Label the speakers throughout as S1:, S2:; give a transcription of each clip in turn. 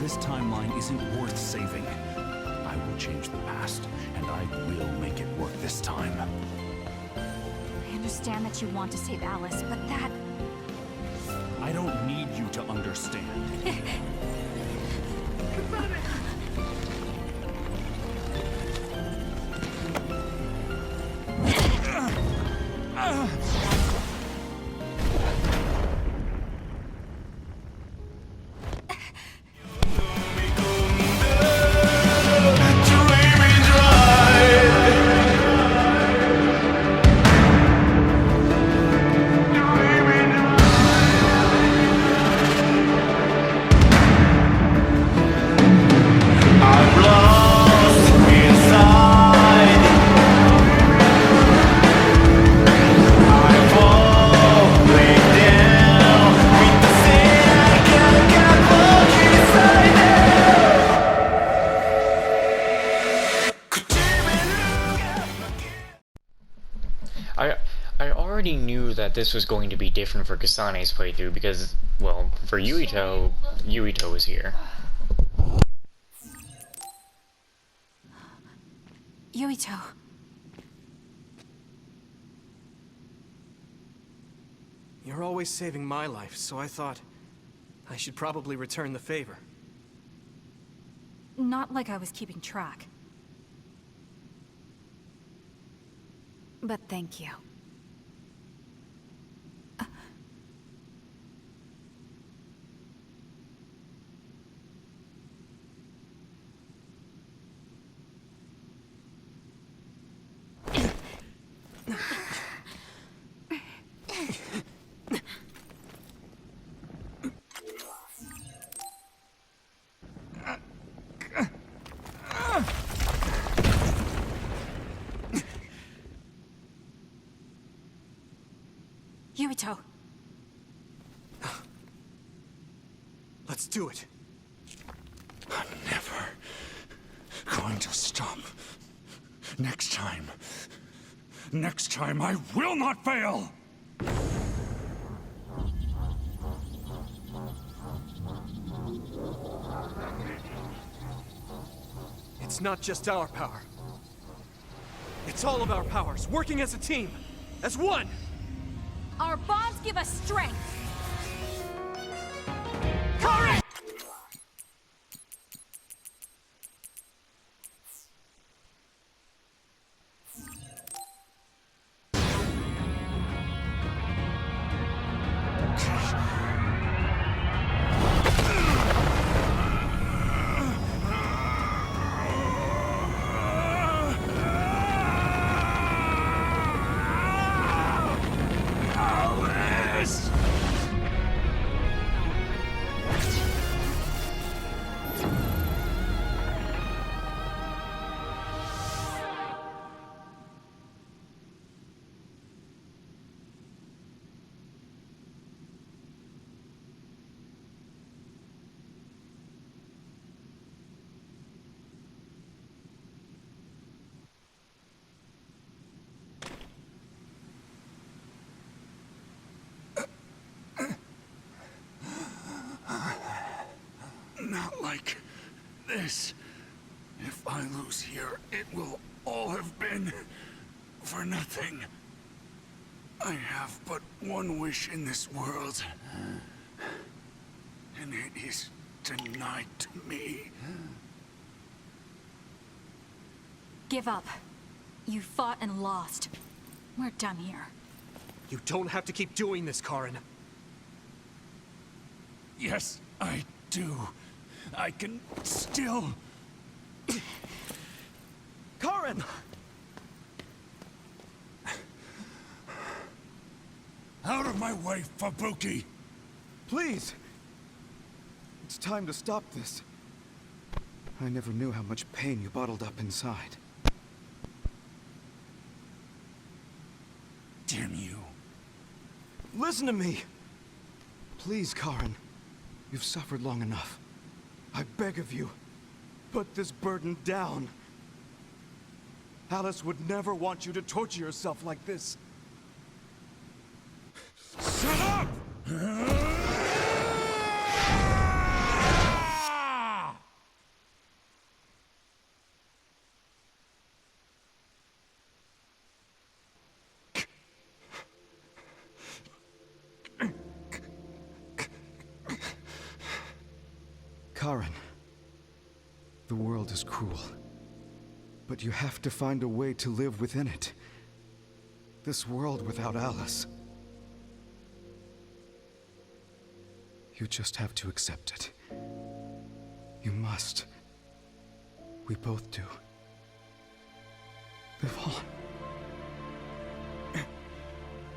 S1: This timeline isn't worth saving. I will change the past, and I will make it work this time.
S2: I understand that you want to save Alice, but that...
S1: I don't need you to understand.
S3: I already knew that this was going to be different for Kasane's playthrough because, well, for Yuito was here.
S2: Yuito.
S4: You're always saving my life, so I thought I should probably return the favor.
S2: Not like I was keeping track. But thank you. Yuito.
S4: Let's do it.
S1: I'm never going to stop. Next time I will not fail!
S4: It's not just our power. It's all of our powers, working as a team, as one!
S2: Our bonds give us strength!
S4: Correct!
S1: Not like this. If I lose here, it will all have been for nothing. I have but one wish in this world, and it is denied to me.
S2: Give up. You fought and lost. We're done here.
S4: You don't have to keep doing this, Karin.
S1: Yes, I do. I can still...
S4: Karin!
S1: Out of my way, Fubuki!
S5: Please! It's time to stop this. I never knew how much pain you bottled up inside.
S1: Damn you.
S5: Listen to me! Please, Karin. You've suffered long enough. I beg of you, put this burden down. Alice would never want you to torture yourself like this.
S1: Shut up!
S5: Karen, the world is cruel. But you have to find a way to live within it. This world without Alice. You just have to accept it. You must. We both do. Live on.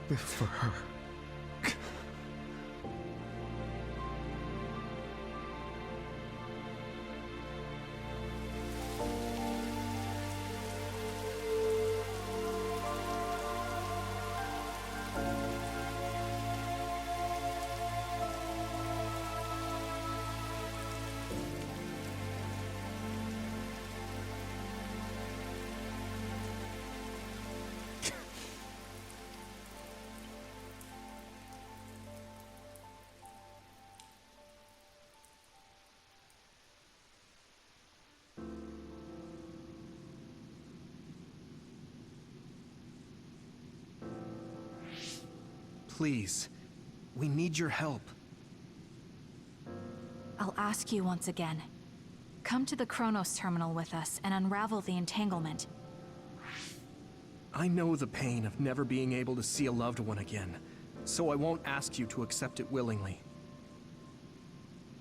S5: Live for her.
S4: Please, we need your help.
S2: I'll ask you once again. Come to the Kronos terminal with us and unravel the entanglement.
S4: I know the pain of never being able to see a loved one again, so I won't ask you to accept it willingly.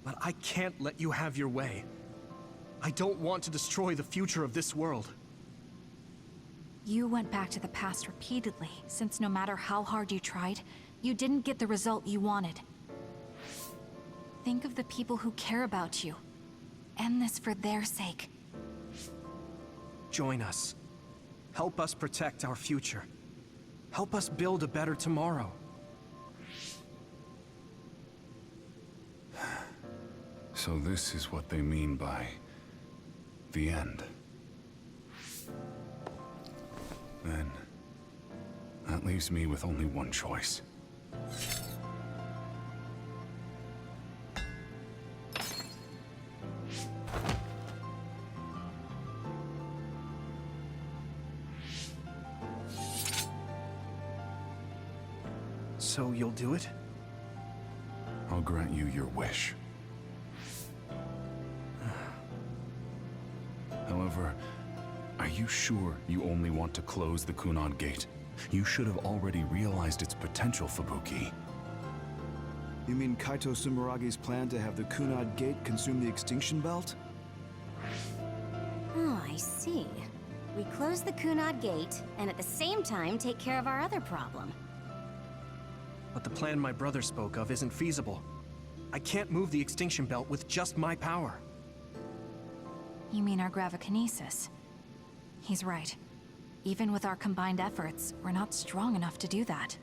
S4: But I can't let you have your way. I don't want to destroy the future of this world.
S2: You went back to the past repeatedly, since no matter how hard you tried, you didn't get the result you wanted. Think of the people who care about you. End this for their sake.
S4: Join us. Help us protect our future. Help us build a better tomorrow.
S1: So this is what they mean by the end. Then that leaves me with only one choice.
S4: So you'll do it?
S1: I'll grant you your wish. However, are you sure you only want to close the Kunad Gate? You should have already realized its potential, Fubuki.
S5: You mean Kaito Sumeragi's plan to have the Kunad Gate consume the Extinction Belt?
S6: Oh, I see. We close the Kunad Gate, and at the same time take care of our other problem.
S4: But the plan my brother spoke of isn't feasible. I can't move the Extinction Belt with just my power.
S2: You mean our gravikinesis? He's right. Even with our combined efforts, we're not strong enough to do that.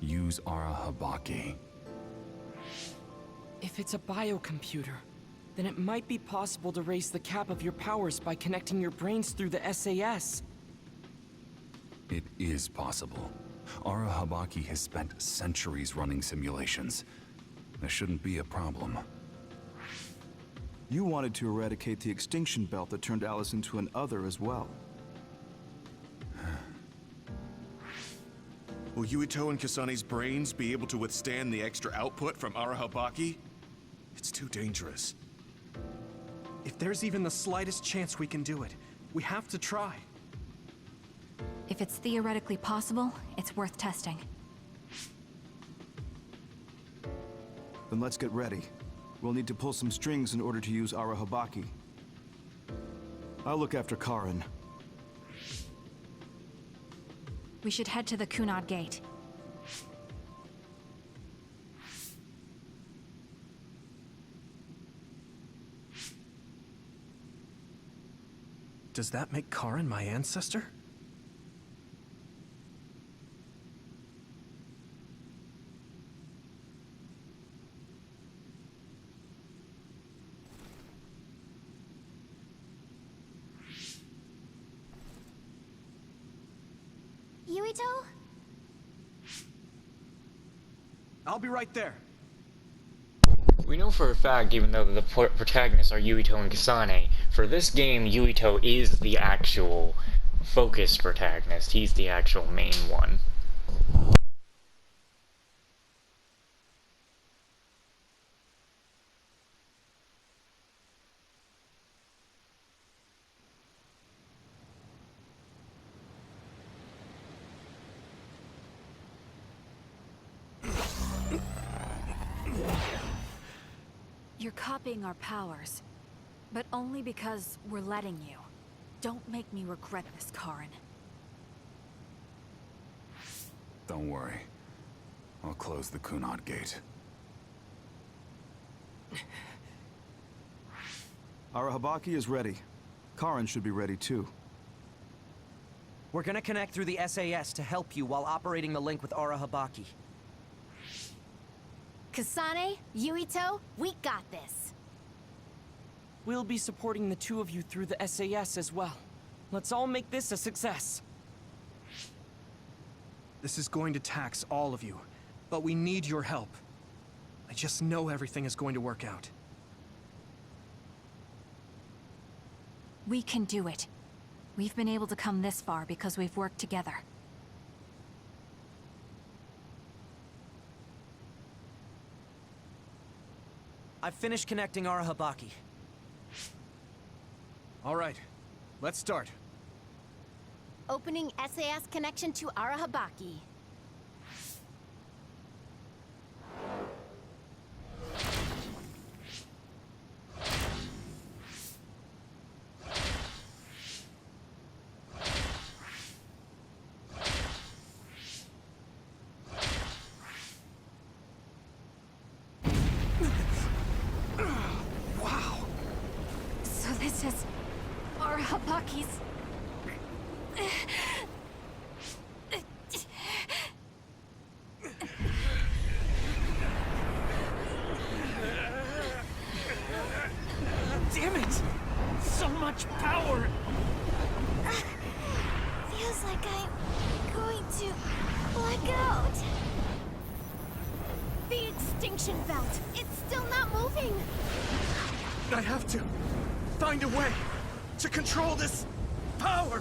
S1: Use Arahabaki.
S7: If it's a biocomputer, then it might be possible to raise the cap of your powers by connecting your brains through the SAS.
S1: It is possible. Arahabaki has spent centuries running simulations. There shouldn't be a problem.
S5: You wanted to eradicate the Extinction Belt that turned Alice into an other as well.
S8: Will Yuito and Kasane's brains be able to withstand the extra output from Arahabaki? It's too dangerous.
S4: If there's even the slightest chance we can do it, we have to try.
S2: If it's theoretically possible, it's worth testing.
S5: Then let's get ready. We'll need to pull some strings in order to use Arahabaki. I'll look after Karen.
S2: We should head to the Kunad Gate.
S4: Does that make Karen my ancestor?
S6: Yuito?
S4: I'll be right there.
S3: We know for a fact, even though the protagonists are Yuito and Kasane, for this game, Yuito is the actual focused protagonist. He's the actual main one.
S2: You're copying our powers, but only because we're letting you. Don't make me regret this, Karen.
S1: Don't worry. I'll close the Kunad gate.
S5: Arahabaki is ready. Karen should be ready too.
S9: We're gonna connect through the SAS to help you while operating the link with Arahabaki.
S6: Kasane, Yuito, we got this.
S7: We'll be supporting the two of you through the SAS as well. Let's all make this a success.
S4: This is going to tax all of you, but we need your help. I just know everything is going to work out.
S2: We can do it. We've been able to come this far because we've worked together.
S9: I've finished connecting Arahabaki.
S4: All right, let's start.
S6: Opening SAS connection to Arahabaki.
S2: So this is Arahabaki's...
S7: Damn it! So much power!
S6: Feels like I'm going to black out. The extinction belt. It's still not moving.
S4: I have to find a way to control this power.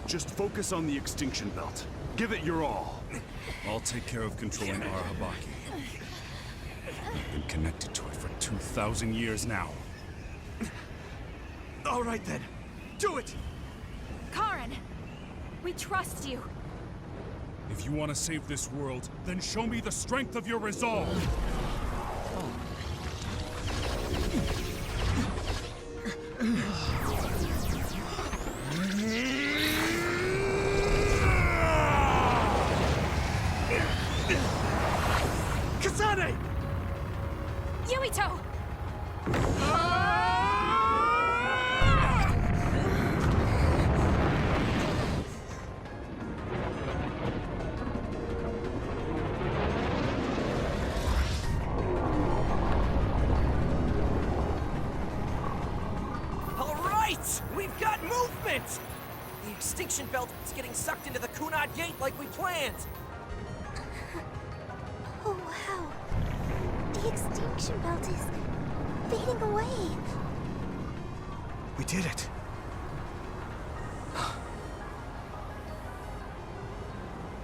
S8: Just focus on the extinction belt. Give it your all. I'll take care of controlling Arahabaki. I've been connected to it for 2,000 years now.
S4: All right then, do it.
S2: Karen! We trust you.
S8: If you want to save this world, then show me the strength of your resolve.
S4: Kasane!
S2: Yuito!
S9: All right! We've got movement! The extinction belt is getting sucked into the Kunad gate like we planned.
S6: Oh, wow. The extinction belt is fading away.
S4: We did it.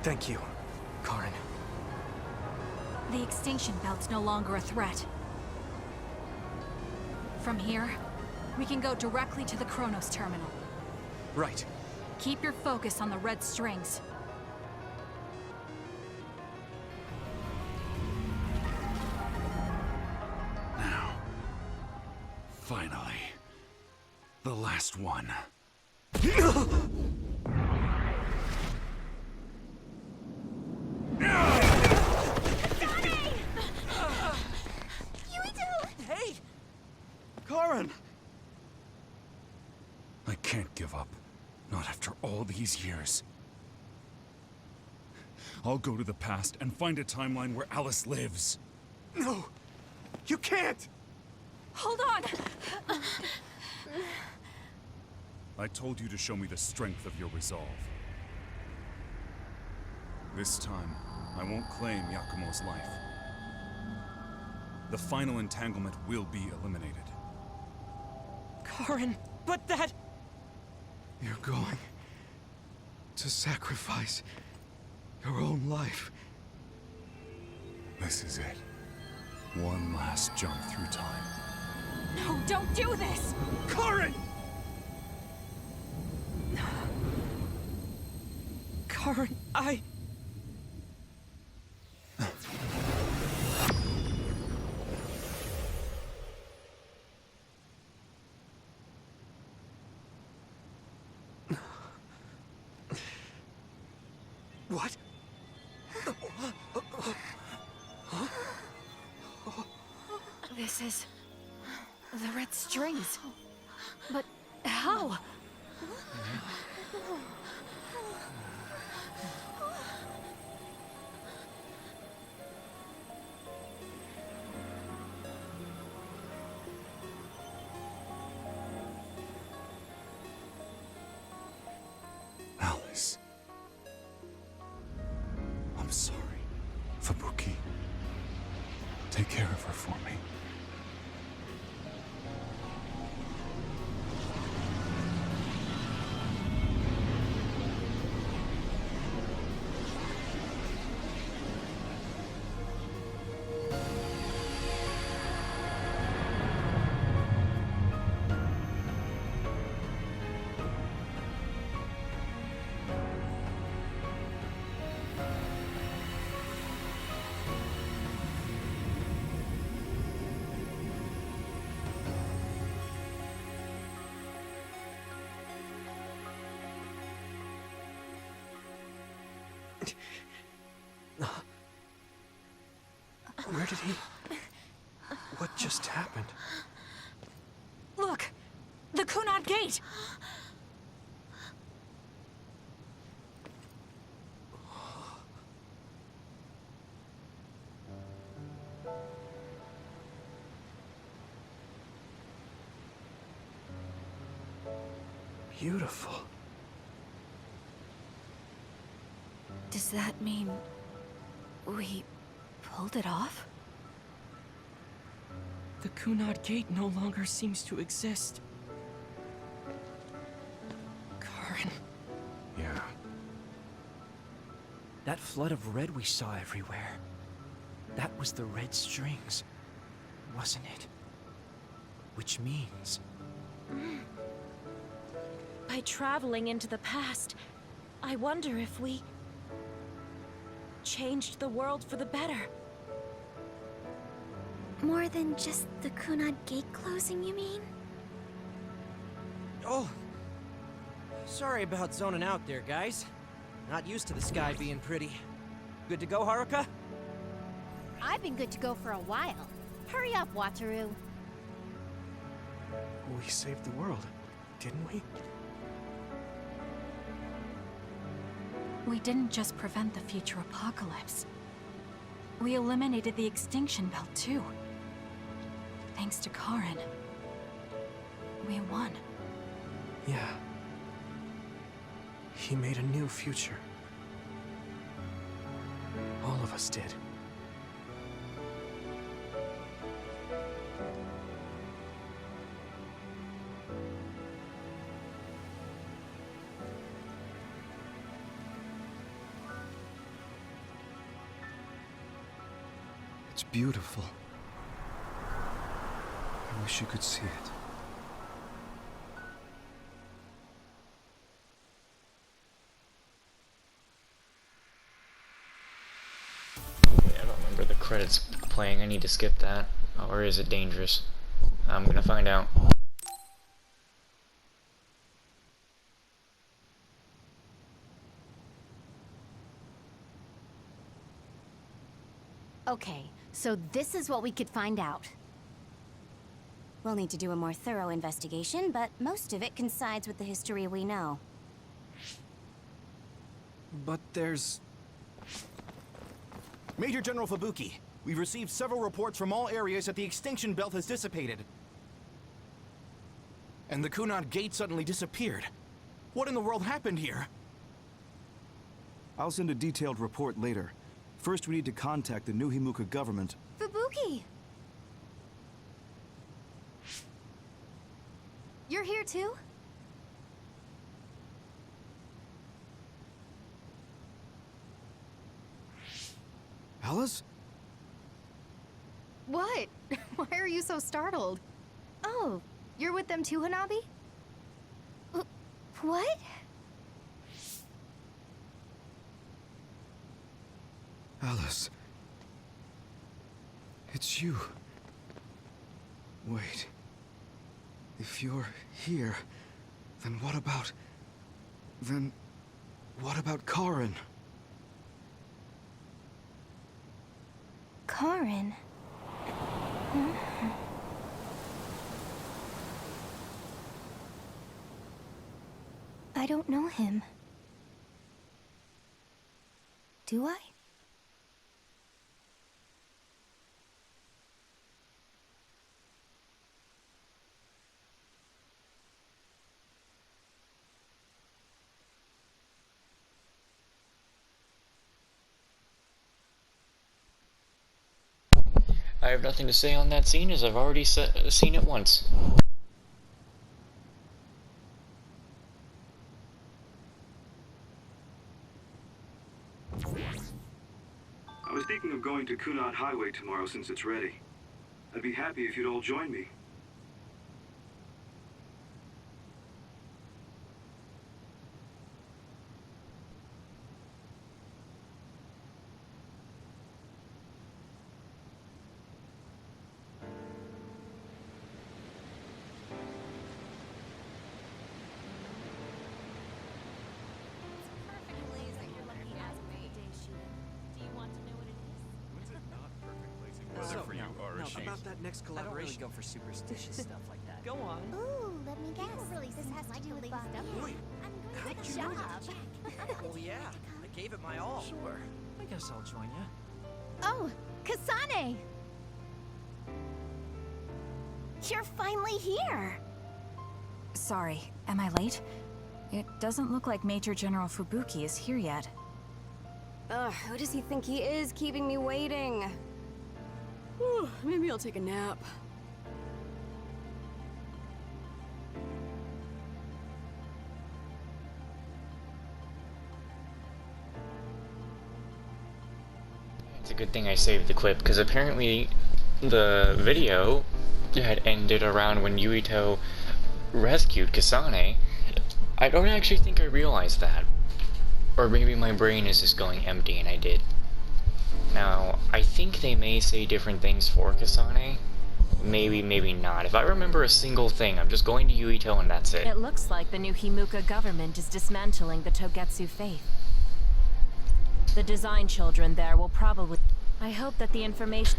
S4: Thank you, Karen.
S2: The extinction belt's no longer a threat. From here, we can go directly to the Kronos terminal.
S4: Right.
S2: Keep your focus on the red strings.
S1: Now. Finally. The last one.
S9: Hey!
S5: Karen!
S1: I can't give up. Not after all these years.
S8: I'll go to the past and find a timeline where Alice lives.
S4: No! You can't!
S2: Hold on!
S8: I told you to show me the strength of your resolve. This time, I won't claim Yakumo's life. The final entanglement will be eliminated.
S7: Karen, but that...
S5: You're going to sacrifice your own life.
S1: This is it. One last jump through time.
S2: No, don't do this!
S4: Karen!
S7: Karen,
S4: What?
S2: This is... the red strings. But how?
S1: Alice. I'm sorry, Fubuki. Take care of her for me.
S4: Where did he... What just happened?
S2: Look! The Kunad Gate!
S4: Beautiful.
S2: Does that mean... we... pulled it off?
S7: The Kunad Gate no longer seems to exist. Karen.
S4: Yeah.
S7: That flood of red we saw everywhere. That was the red strings, wasn't it? Which means...
S10: By traveling into the past, I wonder if we... changed the world for the better.
S6: More than just the Kunad Gate closing, you mean?
S9: Oh. Sorry about zoning out there, guys. Not used to the sky being pretty. Good to go, Haruka?
S6: I've been good to go for a while. Hurry up, Wataru.
S4: We saved the world, didn't we?
S2: We didn't just prevent the future apocalypse. We eliminated the extinction belt, too. Thanks to Karen. We won.
S4: Yeah. He made a new future. All of us did.
S5: It's beautiful. I wish you could see it.
S3: I don't remember the credits playing. I need to skip that. Or is it dangerous? I'm gonna find out.
S6: Okay, so this is what we could find out. We'll need to do a more thorough investigation, but most of it coincides with the history we know.
S4: But there's...
S11: Major General Fubuki, we've received several reports from all areas that the extinction belt has dissipated. And the Kunad Gate suddenly disappeared. What in the world happened here?
S5: I'll send a detailed report later. First, we need to contact the New Himuka government.
S6: Fubuki! You're here too?
S5: Alice?
S12: What? Why are you so startled? Oh, you're with them too, Hanabi?
S6: What?
S5: Alice. It's you. Wait. If you're here, then what about... Then... what about Karen?
S6: Karin. I don't know him. Do I?
S3: I have nothing to say on that scene, as I've already seen it once.
S13: I was thinking of going to Kunad Highway tomorrow since it's ready. I'd be happy if you'd all join me.
S9: About that next collaboration. I don't really go for superstitious stuff like that. Go on.
S6: Ooh, let me guess. This has to do with Bob.
S9: Good job. Well, yeah. I gave it my all. Sure. I guess I'll join you.
S6: Oh, Kasane! You're finally here!
S2: Sorry, am I late? It doesn't look like Major General Fubuki is here yet.
S14: Ugh, who does he think he is, keeping me waiting? Whew, maybe I'll take a nap.
S3: It's a good thing I saved the clip, because apparently the video had ended around when Yuito rescued Kasane. I don't actually think I realized that. Or maybe my brain is just going empty and I did. Now, I think they may say different things for Kasane. Maybe, maybe not. If I remember a single thing, I'm just going to Yuito and that's it.
S10: It looks like the new Himuka government is dismantling the Togetsu faith. The design children there will probably... I hope that the information...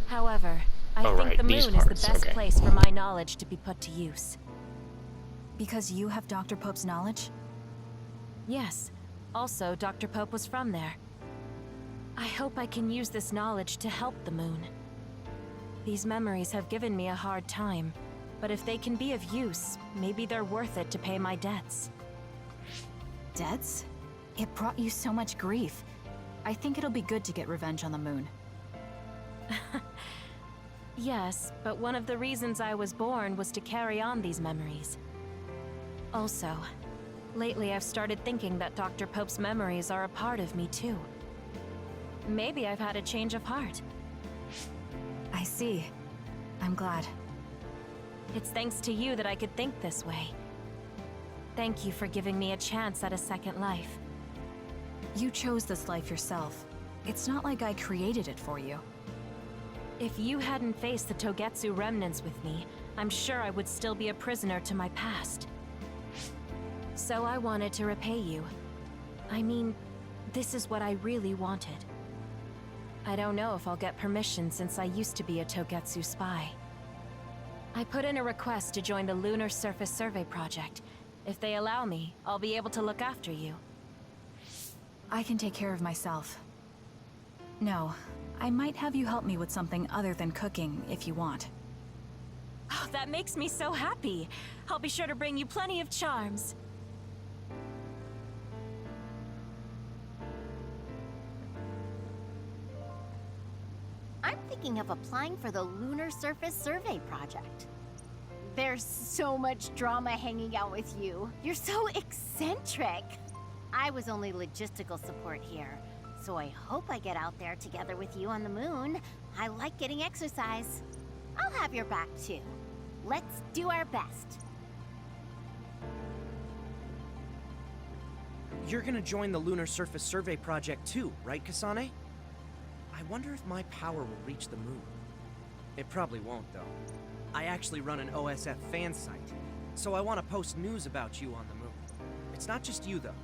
S10: However, I think the moon is the best place for my knowledge to be put to use.
S2: Because you have Dr. Pope's knowledge?
S10: Yes. Also, Dr. Pope was from there. I hope I can use this knowledge to help the moon. These memories have given me a hard time, but if they can be of use, maybe they're worth it to pay my debts.
S2: Debts? It brought you so much grief. I think it'll be good to get revenge on the moon.
S10: Yes, but one of the reasons I was born was to carry on these memories. Also, lately I've started thinking that Dr. Pope's memories are a part of me too. Maybe I've had a change of heart.
S2: I see. I'm glad.
S10: It's thanks to you that I could think this way. Thank you for giving me a chance at a second life.
S2: You chose this life yourself. It's not like I created it for you.
S10: If you hadn't faced the Togetsu remnants with me, I'm sure I would still be a prisoner to my past. So I wanted to repay you. I mean, this is what I really wanted. I don't know if I'll get permission since I used to be a Togetsu spy. I put in a request to join the Lunar Surface Survey Project. If they allow me, I'll be able to look after you.
S2: I can take care of myself. No, I might have you help me with something other than cooking, if you want.
S10: Oh, that makes me so happy. I'll be sure to bring you plenty of charms.
S6: I'm thinking of applying for the Lunar Surface Survey Project. There's so much drama hanging out with you. You're so eccentric. I was only logistical support here, so I hope I get out there together with you on the moon. I like getting exercise. I'll have your back too. Let's do our best.
S9: You're gonna join the Lunar Surface Survey Project too, right, Kasane? I wonder if my power will reach the moon. It probably won't, though. I actually run an OSF fan site, so I want to post news about you on the moon. It's not just you, though.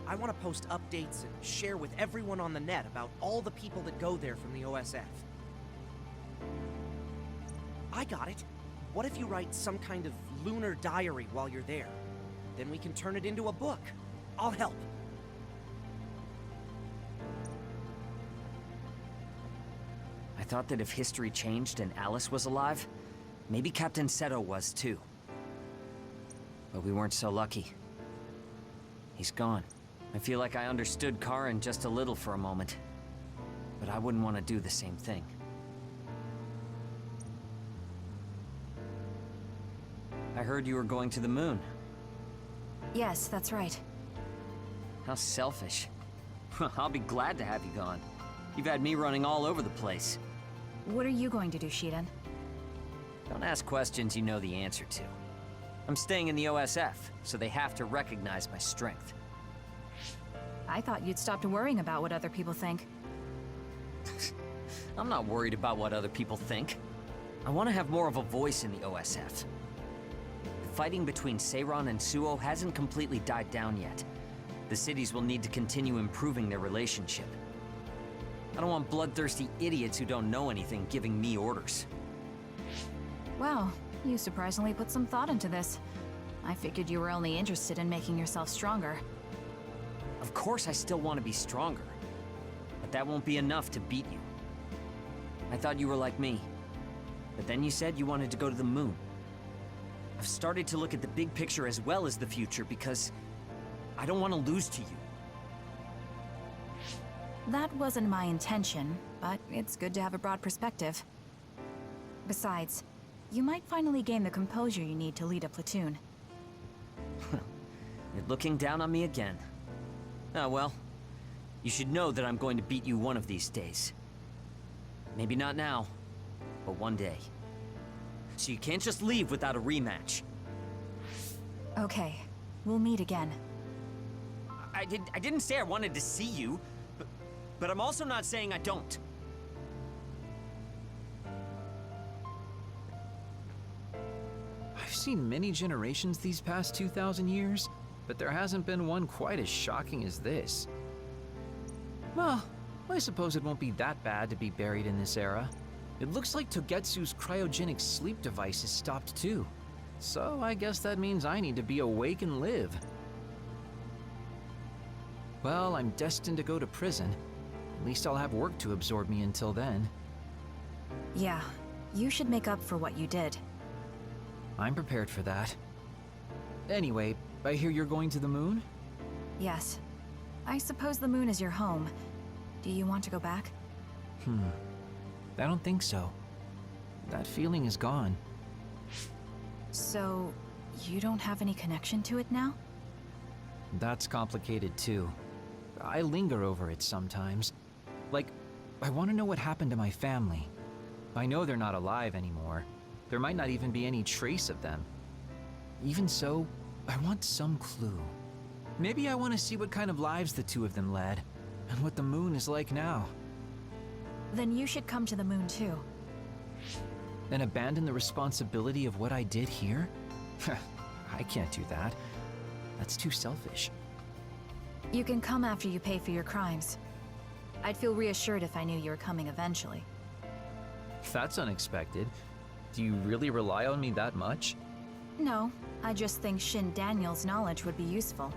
S9: I want to post updates and share with everyone on the net about all the people that go there from the OSF. I got it. What if you write some kind of lunar diary while you're there? Then we can turn it into a book. I'll help.
S7: I thought that if history changed and Alice was alive, maybe Captain Seto was too. But we weren't so lucky. He's gone. I feel like I understood Karen just a little for a moment. But I wouldn't want to do the same thing. I heard you were going to the moon.
S2: Yes, that's right.
S7: How selfish. I'll be glad to have you gone. You've had me running all over the place.
S2: What are you going to do, Shidan?
S7: Don't ask questions you know the answer to. I'm staying in the OSF, so they have to recognize my strength.
S2: I thought you'd stopped worrying about what other people think.
S7: I'm not worried about what other people think. I want to have more of a voice in the OSF. The fighting between Seiran and Suo hasn't completely died down yet. The cities will need to continue improving their relationship. I don't want bloodthirsty idiots who don't know anything giving me orders.
S2: Wow, you surprisingly put some thought into this. I figured you were only interested in making yourself stronger.
S7: Of course I still want to be stronger. But that won't be enough to beat you. I thought you were like me. But then you said you wanted to go to the moon. I've started to look at the big picture as well as the future because I don't want to lose to you.
S2: That wasn't my intention, but it's good to have a broad perspective. Besides, you might finally gain the composure you need to lead a platoon.
S7: You're looking down on me again. Oh well, you should know that I'm going to beat you one of these days. Maybe not now, but one day. So you can't just leave without a rematch.
S2: Okay, we'll meet again.
S7: I didn't say I wanted to see you, but I'm also not saying I don't.
S15: I've seen many generations these past 2,000 years, but there hasn't been one quite as shocking as this. Well, I suppose it won't be that bad to be buried in this era. It looks like Togetsu's cryogenic sleep device is stopped too. So I guess that means I need to be awake and live. Well, I'm destined to go to prison. At least I'll have work to absorb me until then.
S2: Yeah, you should make up for what you did.
S15: I'm prepared for that. Anyway, I hear you're going to the moon?
S2: Yes. I suppose the moon is your home. Do you want to go back?
S15: I don't think so. That feeling is gone.
S2: So, you don't have any connection to it now?
S15: That's complicated too. I linger over it sometimes. Like, I want to know what happened to my family. I know they're not alive anymore. There might not even be any trace of them. Even so, I want some clue. Maybe I want to see what kind of lives the two of them led, and what the moon is like now.
S2: Then you should come to the moon too.
S15: And abandon the responsibility of what I did here? I can't do that. That's too selfish.
S2: You can come after you pay for your crimes. I'd feel reassured if I knew you were coming eventually.
S15: That's unexpected. Do you really rely on me that much?
S2: No, I just think Shin Daniel's knowledge would be useful.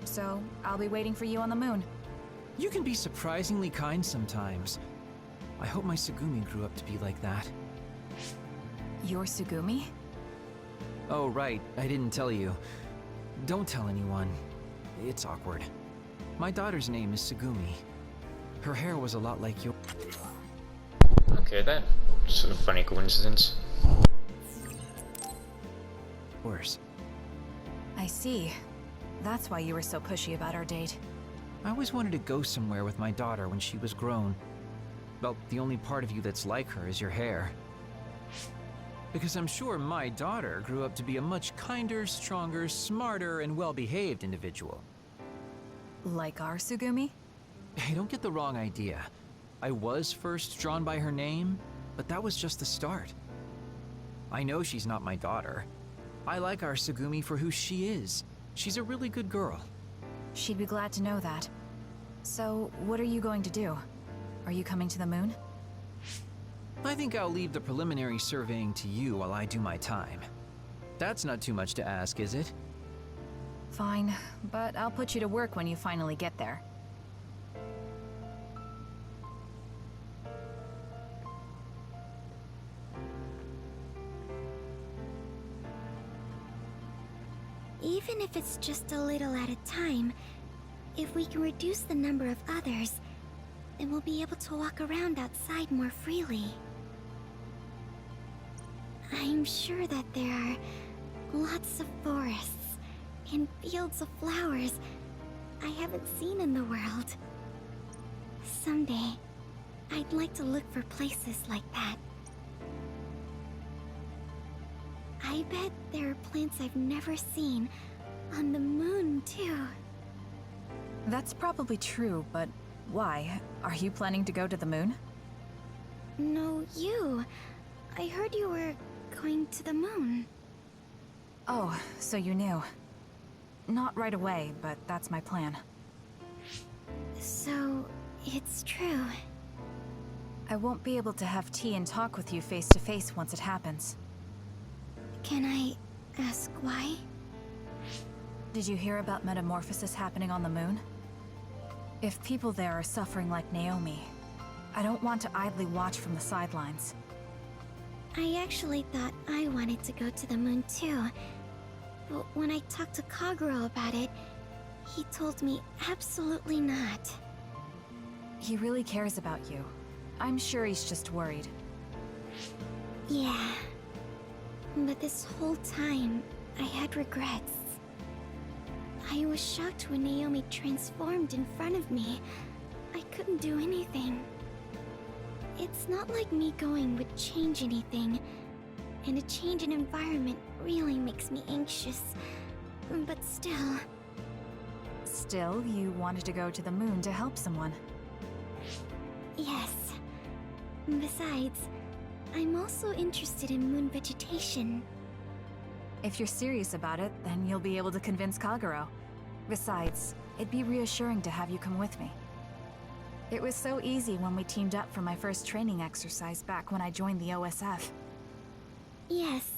S2: So, I'll be waiting for you on the moon.
S15: You can be surprisingly kind sometimes. I hope my Tsugumi grew up to be like that.
S2: Your Tsugumi?
S15: Oh, right. I didn't tell you. Don't tell anyone. It's awkward. My daughter's name is Tsugumi. Her hair was a lot like yours.
S3: Okay, that's a funny coincidence.
S2: I see. That's why you were so pushy about our date.
S15: I always wanted to go somewhere with my daughter when she was grown. Well, the only part of you that's like her is your hair. Because I'm sure my daughter grew up to be a much kinder, stronger, smarter, and well-behaved individual.
S2: Like our Tsugumi?
S15: Hey, don't get the wrong idea. I was first drawn by her name, but that was just the start. I know she's not my daughter. I like our Tsugumi for who she is. She's a really good girl.
S2: She'd be glad to know that. So, what are you going to do? Are you coming to the moon?
S15: I think I'll leave the preliminary surveying to you while I do my time. That's not too much to ask, is it?
S2: Fine, but I'll put you to work when you finally get there.
S16: Even if it's just a little at a time, if we can reduce the number of others, then we'll be able to walk around outside more freely. I'm sure that there are lots of forests and fields of flowers I haven't seen in the world. Someday, I'd like to look for places like that. I bet there are plants I've never seen on the moon, too.
S2: That's probably true, but why? Are you planning to go to the moon?
S16: No, you. I heard you were going to the moon.
S2: Oh, so you knew. Not right away, but that's my plan.
S16: So, it's true.
S2: I won't be able to have tea and talk with you face to face once it happens.
S16: Can I ask why?
S2: Did you hear about metamorphosis happening on the moon? If people there are suffering like Naomi, I don't want to idly watch from the sidelines.
S16: I actually thought I wanted to go to the moon too. But when I talked to Kaguro about it, he told me absolutely not.
S2: He really cares about you. I'm sure he's just worried.
S16: Yeah. But this whole time, I had regrets. I was shocked when Naomi transformed in front of me. I couldn't do anything. It's not like me going would change anything, and a change in environment really makes me anxious. But still...
S2: Still, you wanted to go to the moon to help someone.
S16: Yes. Besides, I'm also interested in moon vegetation.
S2: If you're serious about it, then you'll be able to convince Kaguro. Besides, it'd be reassuring to have you come with me. It was so easy when we teamed up for my first training exercise back when I joined the OSF.
S16: Yes,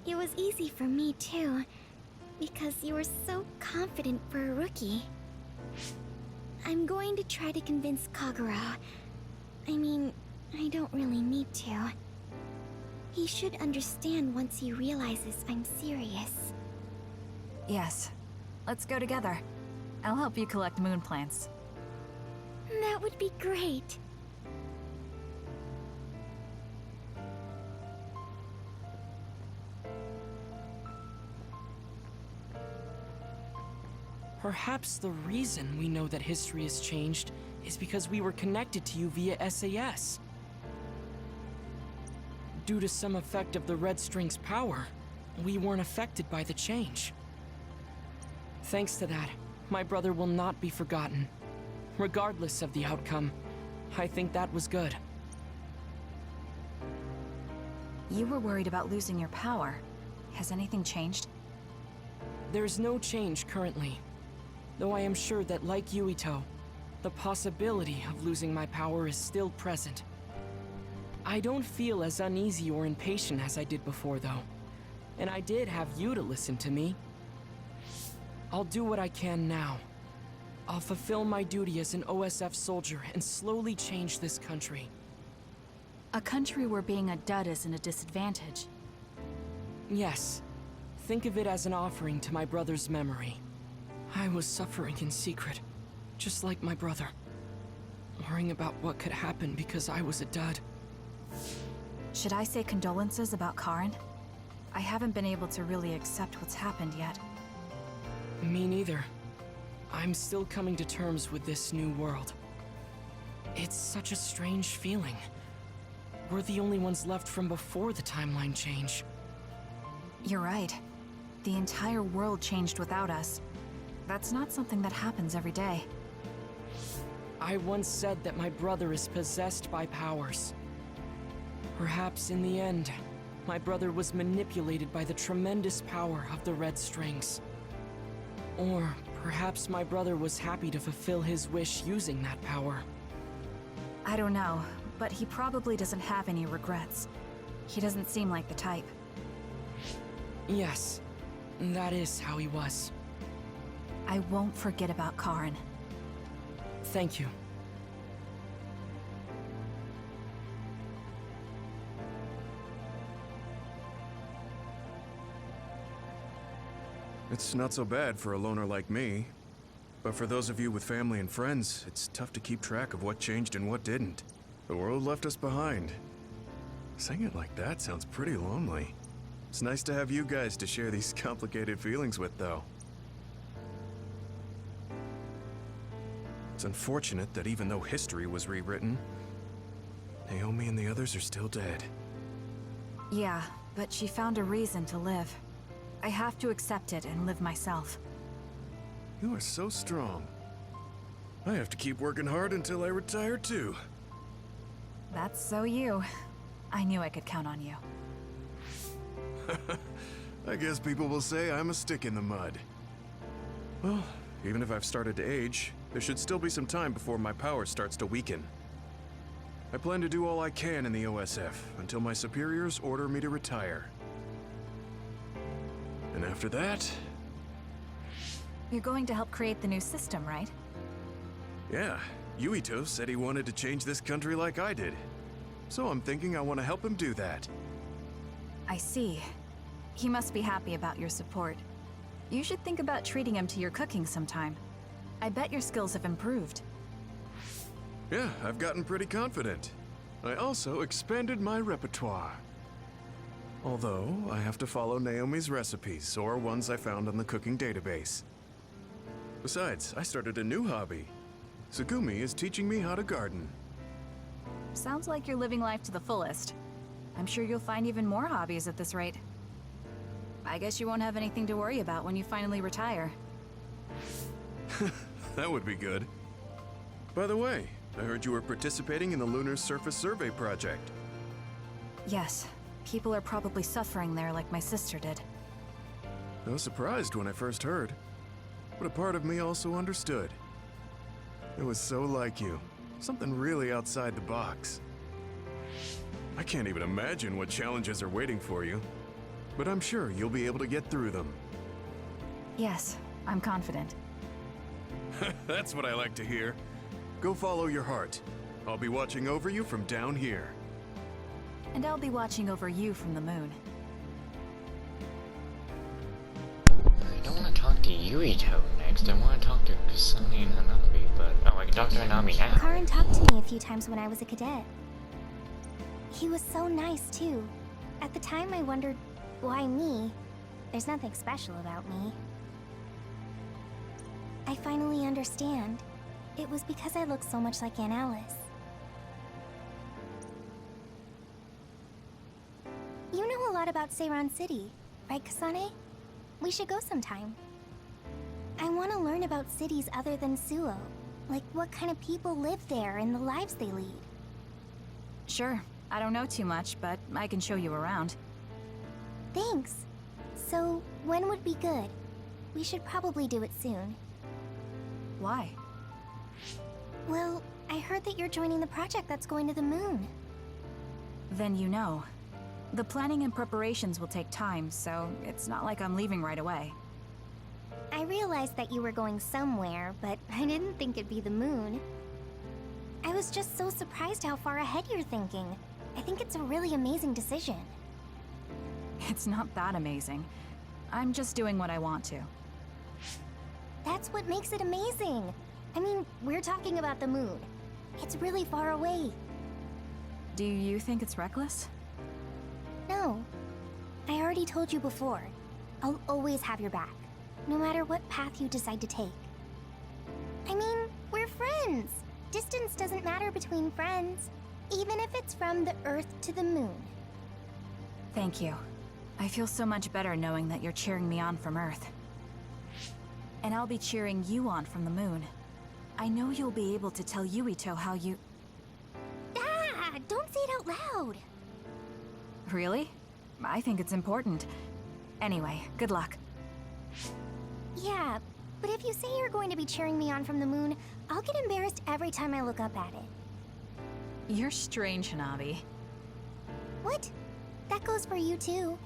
S16: it was easy for me too, because you were so confident for a rookie. I'm going to try to convince Kaguro. I mean, I don't really need to. He should understand once he realizes I'm serious.
S2: Yes. Let's go together. I'll help you collect moon plants.
S16: That would be great.
S9: Perhaps the reason we know that history has changed is because we were connected to you via SAS. Due to some effect of the Red String's power, we weren't affected by the change. Thanks to that, my brother will not be forgotten. Regardless of the outcome, I think that was good.
S2: You were worried about losing your power. Has anything changed?
S9: There's no change currently, though I am sure that, like Yuito, the possibility of losing my power is still present. I don't feel as uneasy or impatient as I did before, though, and I did have you to listen to me. I'll do what I can now. I'll fulfill my duty as an OSF soldier and slowly change this country.
S2: A country where being a dud isn't a disadvantage.
S9: Yes. Think of it as an offering to my brother's memory. I was suffering in secret, just like my brother. Worrying about what could happen because I was a dud.
S2: Should I say condolences about Karen? I haven't been able to really accept what's happened yet.
S9: Me neither. I'm still coming to terms with this new world. It's such a strange feeling. We're the only ones left from before the timeline change.
S2: You're right. The entire world changed without us. That's not something that happens every day.
S9: I once said that my brother is possessed by powers. Perhaps in the end, my brother was manipulated by the tremendous power of the Red Strings. Or Perhaps my brother was happy to fulfill his wish using that power.
S2: I don't know, but he probably doesn't have any regrets. He doesn't seem like the type.
S9: Yes, that is how he was.
S2: I won't forget about Karen.
S9: Thank you.
S17: It's not so bad for a loner like me. But for those of you with family and friends, it's tough to keep track of what changed and what didn't. The world left us behind. Saying it like that sounds pretty lonely. It's nice to have you guys to share these complicated feelings with, though. It's unfortunate that even though history was rewritten, Naomi and the others are still dead.
S2: Yeah, but she found a reason to live. I have to accept it and live myself.
S17: You are so strong. I have to keep working hard until I retire, too.
S2: That's so you. I knew I could count on you.
S17: I guess people will say I'm a stick in the mud. Well, even if I've started to age, there should still be some time before my power starts to weaken. I plan to do all I can in the OSF until my superiors order me to retire. And after that...
S2: You're going to help create the new system, right?
S17: Yeah, Yuito said he wanted to change this country like I did. So I'm thinking I want to help him do that.
S2: I see. He must be happy about your support. You should think about treating him to your cooking sometime. I bet your skills have improved.
S17: Yeah, I've gotten pretty confident. I also expanded my repertoire. Although, I have to follow Naomi's recipes, or ones I found on the cooking database. Besides, I started a new hobby. Tsugumi is teaching me how to garden.
S2: Sounds like you're living life to the fullest. I'm sure you'll find even more hobbies at this rate. I guess you won't have anything to worry about when you finally retire.
S17: That would be good. By the way, I heard you were participating in the Lunar Surface Survey project.
S2: Yes. People are probably suffering there like my sister did.
S17: I was surprised when I first heard, but a part of me also understood. It was so like you. Something really outside the box. I can't even imagine what challenges are waiting for you, but I'm sure you'll be able to get through them.
S2: Yes, I'm confident.
S17: That's what I like to hear. Go follow your heart. I'll be watching over you from down here.
S2: And I'll be watching over you from the moon.
S3: I don't want to talk to Yuito next. I want to talk to Kasane and Hanabi, but... Oh, I can talk to Hanabi now.
S6: Karen talked to me a few times when I was a cadet. He was so nice, too. At the time, I wondered, why me? There's nothing special about me. I finally understand. It was because I look so much like Aunt Alice. You know a lot about Seiran City, right, Kasane? We should go sometime. I want to learn about cities other than Suo. Like what kind of people live there and the lives they lead.
S2: Sure. I don't know too much, but I can show you around.
S6: Thanks. So, when would be good? We should probably do it soon.
S2: Why?
S6: Well, I heard that you're joining the project that's going to the moon.
S2: Then you know. The planning and preparations will take time, so it's not like I'm leaving right away.
S6: I realized that you were going somewhere, but I didn't think it'd be the moon. I was just so surprised how far ahead you're thinking. I think it's a really amazing decision.
S2: It's not that amazing. I'm just doing what I want to.
S6: That's what makes it amazing. I mean, we're talking about the moon. It's really far away.
S2: Do you think it's reckless?
S6: No. I already told you before. I'll always have your back, no matter what path you decide to take. I mean, we're friends. Distance doesn't matter between friends, even if it's from the Earth to the moon.
S2: Thank you. I feel so much better knowing that you're cheering me on from Earth. And I'll be cheering you on from the moon. I know you'll be able to tell Yuito how you...
S6: Ah! Don't say it out loud!
S2: Really? I think it's important. Anyway, good luck.
S6: Yeah,
S16: But if you say you're going to be cheering me on from the moon, I'll get embarrassed every time I look up at it.
S2: You're strange, Hanabi.
S16: What? That goes for you too.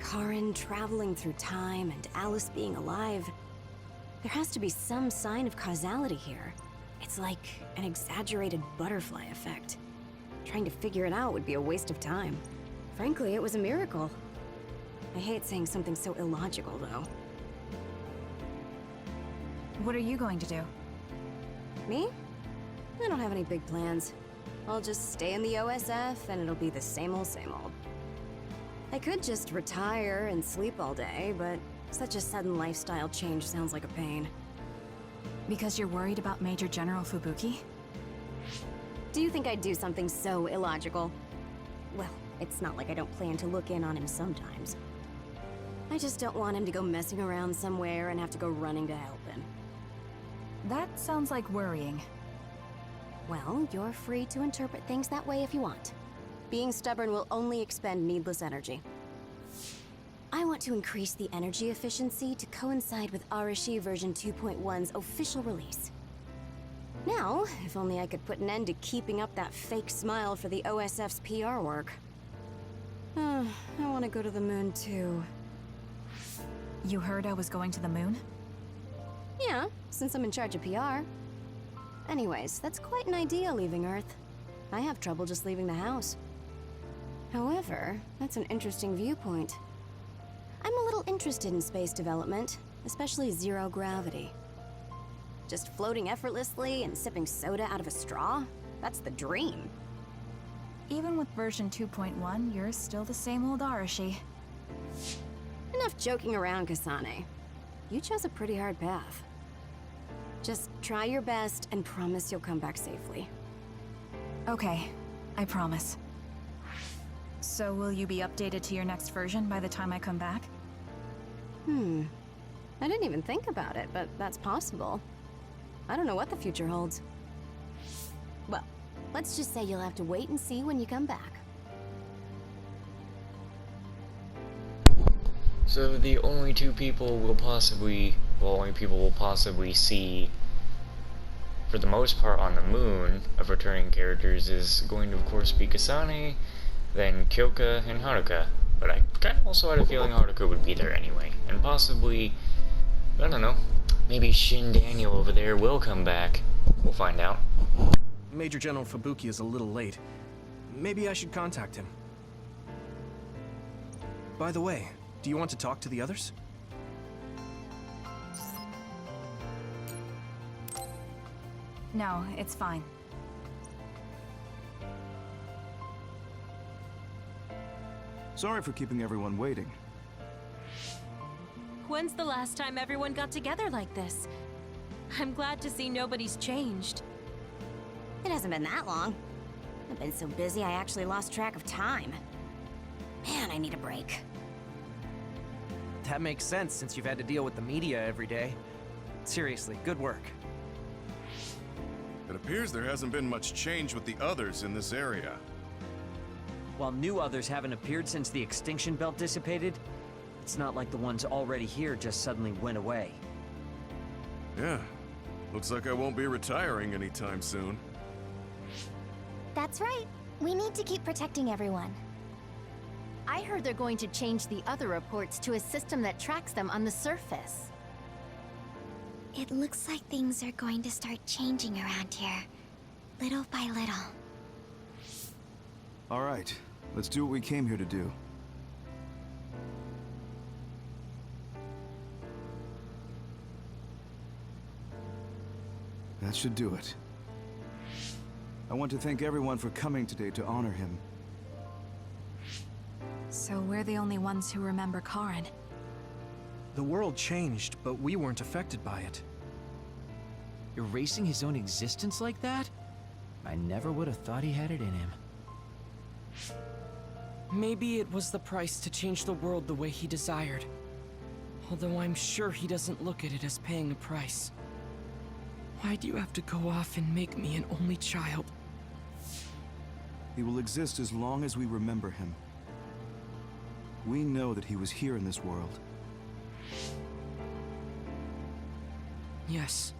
S14: Karen traveling through time and Alice being alive. There has to be some sign of causality here. It's like an exaggerated butterfly effect. Trying to figure it out would be a waste of time. Frankly, it was a miracle. I hate saying something so illogical, though.
S2: What are you going to do?
S14: Me? I don't have any big plans. I'll just stay in the OSF and it'll be the same old, same old. I could just retire and sleep all day, but such a sudden lifestyle change sounds like a pain.
S2: Because you're worried about Major General Fubuki?
S14: Do you think I'd do something so illogical? Well, it's not like I don't plan to look in on him sometimes. I just don't want him to go messing around somewhere and have to go running to help him.
S2: That sounds like worrying.
S14: Well, you're free to interpret things that way if you want. Being stubborn will only expend needless energy. I want to increase the energy efficiency to coincide with Arashi version 2.1's official release. Now, if only I could put an end to keeping up that fake smile for the OSF's PR work. I want to go to the moon too.
S2: You heard I was going to the moon?
S14: Yeah, since I'm in charge of PR. Anyways, that's quite an idea, leaving Earth. I have trouble just leaving the house. However, that's an interesting viewpoint. I'm a little interested in space development, especially zero gravity. Just floating effortlessly and sipping soda out of a straw? That's the dream.
S2: Even with version 2.1, you're still the same old Arashi.
S14: Enough joking around, Kasane. You chose a pretty hard path. Just try your best and promise you'll come back safely.
S2: Okay, I promise. So will you be updated to your next version by the time I come back?
S14: I didn't even think about it, but that's possible. I don't know what the future holds. Well, let's just say you'll have to wait and see when you come back.
S3: So the only people we'll possibly see, for the most part on the moon, of returning characters is going to, of course, be Kasane, then Kyoka, and Haruka. But I kind of also had a feeling Haruka would be there anyway. And possibly, I don't know, maybe Shin Daniel over there will come back. We'll find out.
S4: Major General Fubuki is a little late. Maybe I should contact him. By the way, do you want to talk to the others?
S2: No, it's fine.
S5: Sorry for keeping everyone waiting.
S10: When's the last time everyone got together like this? I'm glad to see nobody's changed.
S14: It hasn't been that long. I've been so busy I actually lost track of time. Man, I need a break.
S18: That makes sense since you've had to deal with the media every day. Seriously, good work.
S17: It appears there hasn't been much change with the others in this area.
S7: While new others haven't appeared since the extinction belt dissipated, it's not like the ones already here just suddenly went away.
S17: Yeah. Looks like I won't be retiring anytime soon.
S16: That's right. We need to keep protecting everyone.
S6: I heard they're going to change the other reports to a system that tracks them on the surface.
S16: It looks like things are going to start changing around here. Little by little.
S5: All right, let's do what we came here to do. That should do it. I want to thank everyone for coming today to honor him.
S2: So we're the only ones who remember Karen.
S4: The world changed, but we weren't affected by it.
S15: Erasing his own existence like that? I never would have thought he had it in him.
S9: Maybe it was the price to change the world the way he desired. Although I'm sure he doesn't look at it as paying a price. Why do you have to go off and make me an only child?
S5: He will exist as long as we remember him. We know that he was here in this world.
S9: Yes.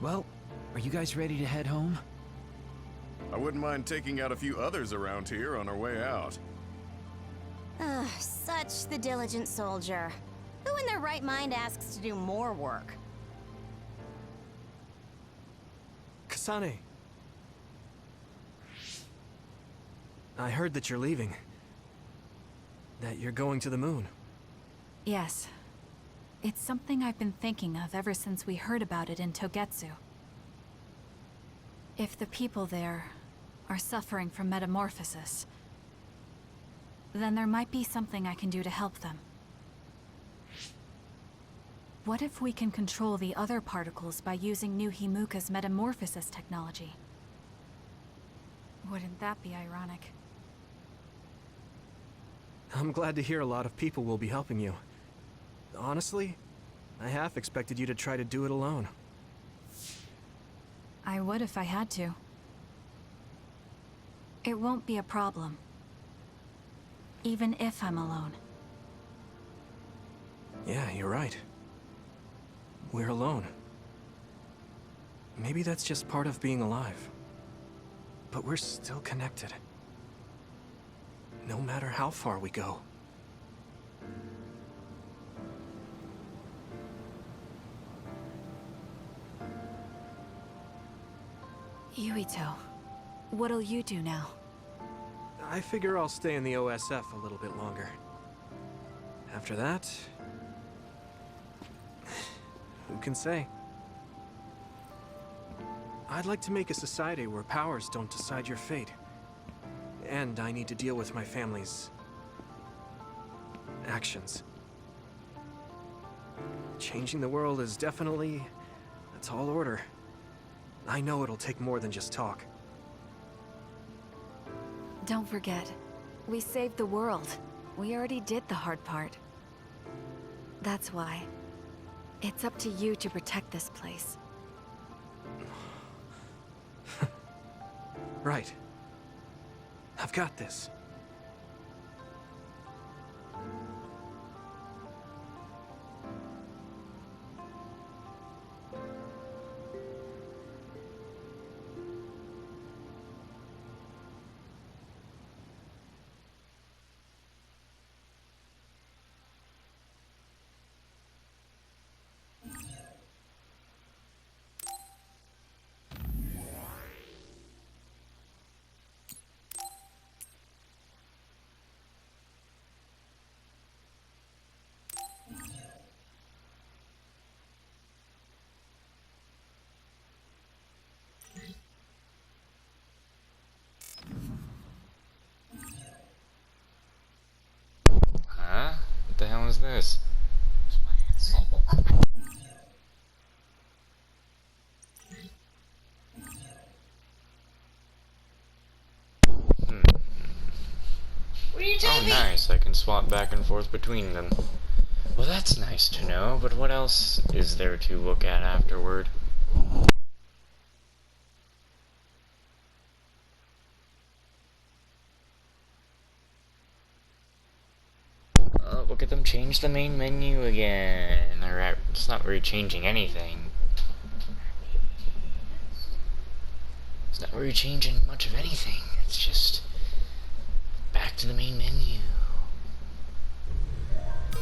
S15: Well, are you guys ready to head home?
S17: I wouldn't mind taking out a few others around here on our way out.
S14: Ugh, such the diligent soldier. Who in their right mind asks to do more work?
S4: Kasane. I heard that you're leaving. That you're going to the moon.
S2: Yes. It's something I've been thinking of ever since we heard about it in Togetsu. If the people there are suffering from metamorphosis, then there might be something I can do to help them. What if we can control the other particles by using New Himuka's metamorphosis technology? Wouldn't that be ironic?
S4: I'm glad to hear a lot of people will be helping you. Honestly, I half expected you to try to do it alone.
S2: I would if I had to. It won't be a problem. Even if I'm alone.
S4: Yeah, you're right. We're alone. Maybe that's just part of being alive. But we're still connected. No matter how far we go.
S2: Yuito, what'll you do now?
S4: I figure I'll stay in the OSF a little bit longer. After that... who can say? I'd like to make a society where powers don't decide your fate. And I need to deal with my family's... actions. Changing the world is definitely a tall order. I know it'll take more than just talk.
S2: Don't forget, we saved the world. We already did the hard part. That's why. It's up to you to protect this place.
S4: Right. I've got this.
S3: Huh? What the hell is this? Oh, nice. I can swap back and forth between them. Well, that's nice to know, but what else is there to look at afterward? Look at them change the main menu again. Alright, it's not really changing anything. It's not really changing much of anything. It's just back to the main menu.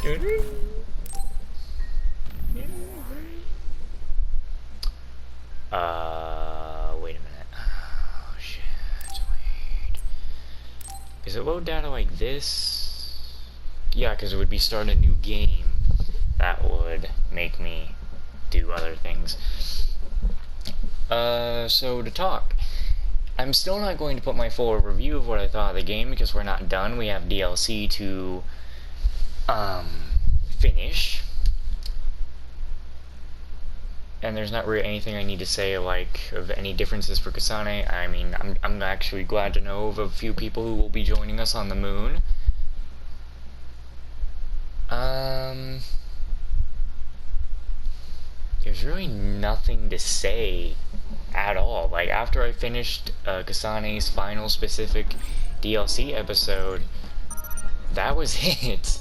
S3: Wait a minute. Oh, shit, wait. Is it load data like this? Yeah, because it would be start a new game. That would make me do other things. So to talk. I'm still not going to put my full review of what I thought of the game because we're not done. We have DLC to finish. And there's not really anything I need to say like of any differences for Kasane. I mean, I'm actually glad to know of a few people who will be joining us on the moon. there's really nothing to say at all. Like, after I finished Kasane's final specific DLC episode, that was it.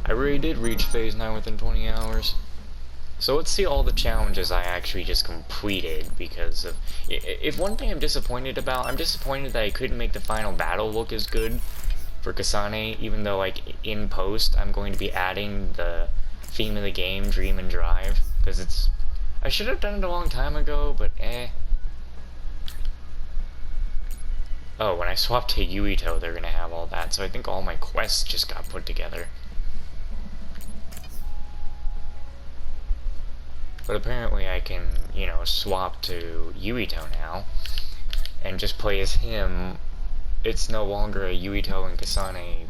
S3: I really did reach Phase 9 within 20 hours. So let's see all the challenges I actually just completed, because of... If one thing I'm disappointed about, I'm disappointed that I couldn't make the final battle look as good for Kasane, even though, like, in post, I'm going to be adding the theme of the game, Dream and Drive, because it's... I should have done it a long time ago, but eh. Oh, when I swap to Yuito, they're gonna have all that, so I think all my quests just got put together. But apparently I can, you know, swap to Yuito now, and just play as him. It's no longer a Yuito and Kasane,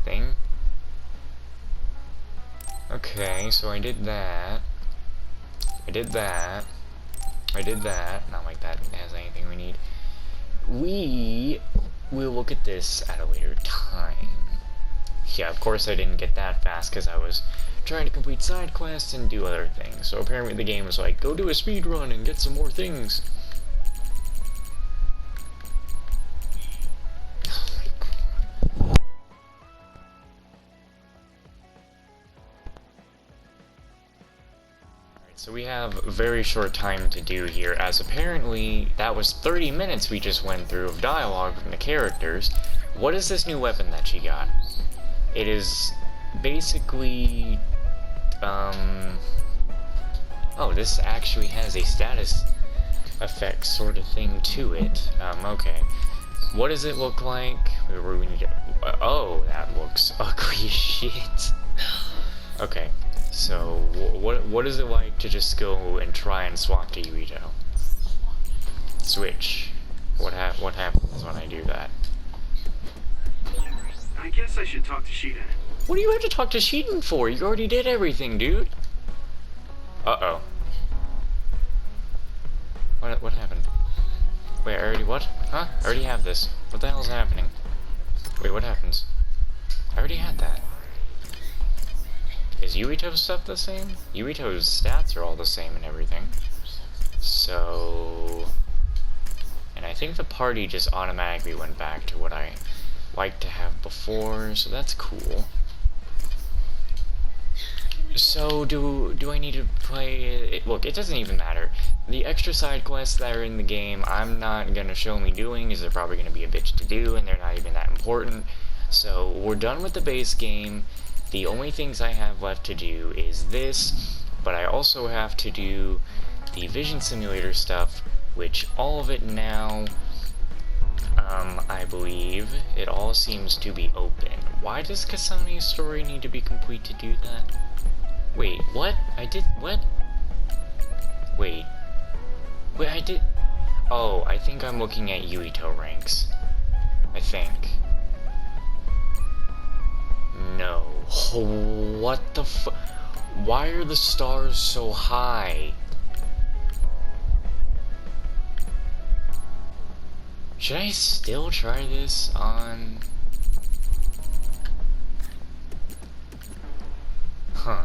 S3: thing. Okay, so I did that. I did that. I did that. Not like that has anything we need. We will look at this at a later time. Yeah, of course I didn't get that fast because I was trying to complete side quests and do other things. So apparently the game was like, go do a speed run and get some more things. So we have a very short time to do here, as apparently that was 30 minutes we just went through of dialogue from the characters. What is this new weapon that she got? It is basically, oh, this actually has a status effect sort of thing to it. Okay. What does it look like? We need to, oh, that looks ugly as shit. Okay. So, what is it like to just go and try and swap to Yuito? Switch. What happens when I do that?
S13: I guess I should talk to Shiden.
S3: What do you have to talk to Shiden for? You already did everything, dude. Uh-oh. What happened? Wait, I already what? Huh? I already have this. What the hell is happening? Wait, what happens? I already had that. Is Yuito's stuff the same? Yuito's stats are all the same and everything. So... And I think the party just automatically went back to what I liked to have before, so that's cool. So, do I need to play it? Look, it doesn't even matter. The extra side quests that are in the game, I'm not gonna show me doing, because they're probably gonna be a bitch to do, and they're not even that important. So, we're done with the base game. The only things I have left to do is this, but I also have to do the Vision Simulator stuff, which all of it now, I believe, it all seems to be open. Why does Kasane's story need to be complete to do that? Wait, what? I did, what? Wait, I did, oh, I think I'm looking at Yuito ranks. I think. No. What the fu- Why are the stars so high? Should I still try this on... Huh.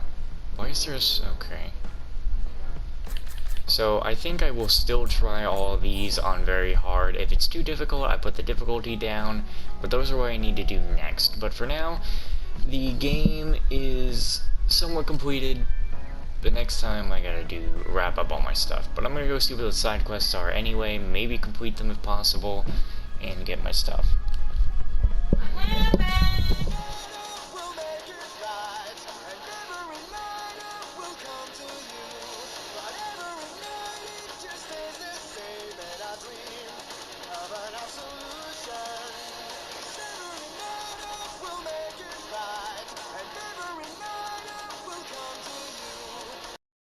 S3: Why is there a... Okay. So, I think I will still try all of these on very hard. If it's too difficult, I put the difficulty down. But those are what I need to do next. But for now, the game is somewhat completed. The next time I gotta wrap up all my stuff. But I'm gonna go see what the side quests are anyway, maybe complete them if possible, and get my stuff.